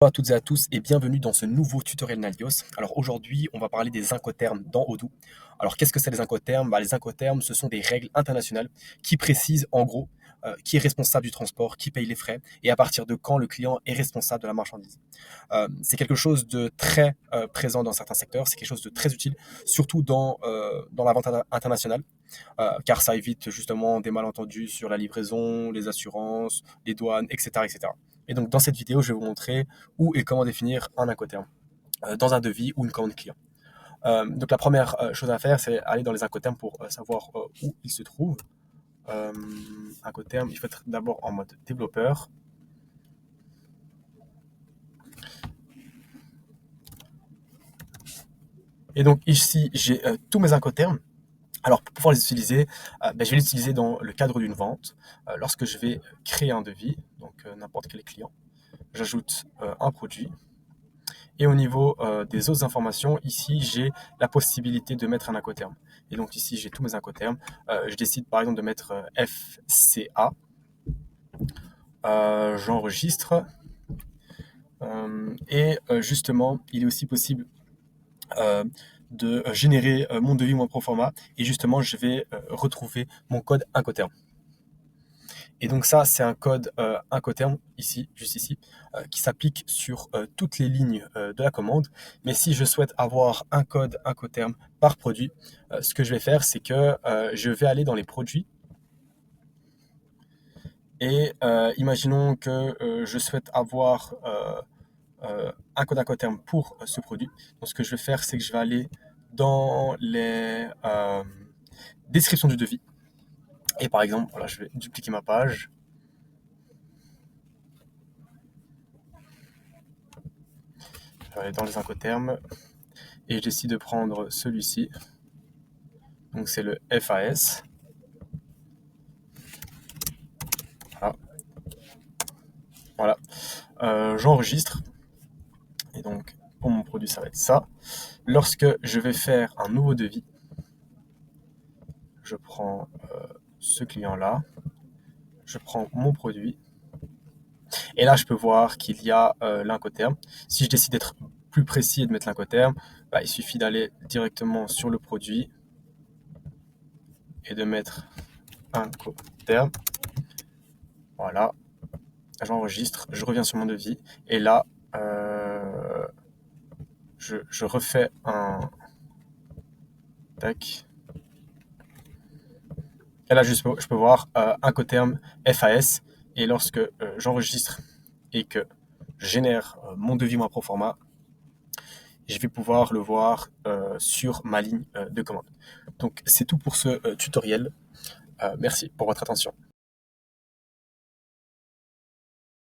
Bonjour à toutes et à tous et bienvenue dans ce nouveau tutoriel Nalios. Alors aujourd'hui, on va parler des incoterms dans Odoo. Alors qu'est-ce que c'est les incoterms? Les incoterms, ce sont des règles internationales qui précisent en gros qui est responsable du transport, qui paye les frais et à partir de quand le client est responsable de la marchandise. C'est quelque chose de très présent dans certains secteurs, c'est quelque chose de très utile, surtout dans la vente internationale, car ça évite justement des malentendus sur la livraison, les assurances, les douanes, etc., etc. Et donc dans cette vidéo, je vais vous montrer où et comment définir un incoterm dans un devis ou une commande client. Donc la première chose à faire, c'est aller dans les incoterms pour savoir où ils se trouvent. Incoterm, il faut être d'abord en mode développeur. Et donc ici, j'ai tous mes incoterms. Alors pour pouvoir les utiliser, je vais les utiliser dans le cadre d'une vente. Lorsque je vais créer un devis, donc n'importe quel client, j'ajoute un produit. Et au niveau des autres informations, ici, j'ai la possibilité de mettre un incoterm. Et donc ici, j'ai tous mes incoterms. Je décide par exemple de mettre FCA. J'enregistre. Justement, il est aussi possible de générer mon devis, mon proforma. Et justement, je vais retrouver mon code incoterm. Et donc ça, c'est un code incoterm, ici, juste ici, qui s'applique sur toutes les lignes de la commande. Mais si je souhaite avoir un code incoterm par produit, ce que je vais faire, c'est que je vais aller dans les produits. Et imaginons que je souhaite avoir un code incoterm pour ce produit. Donc ce que je vais faire, c'est que je vais aller dans les descriptions du devis. Et par exemple, voilà, je vais dupliquer ma page. Je vais aller dans les incoterms. Et je décide de prendre celui-ci. Donc c'est le FAS. Voilà. J'enregistre. Et donc pour mon produit, ça va être ça. Lorsque je vais faire un nouveau devis, je prends ce client-là. Je prends mon produit. Et là, je peux voir qu'il y a l'incoterm. Si je décide d'être plus précis et de mettre l'incoterm, il suffit d'aller directement sur le produit et de mettre incoterm. Voilà. J'enregistre, je reviens sur mon devis. Et là, je refais un... Tac. Et là, je peux voir incoterm FAS. Et lorsque j'enregistre et que je génère mon devis, mon proforma, je vais pouvoir le voir sur ma ligne de commande. Donc, c'est tout pour ce tutoriel. Merci pour votre attention.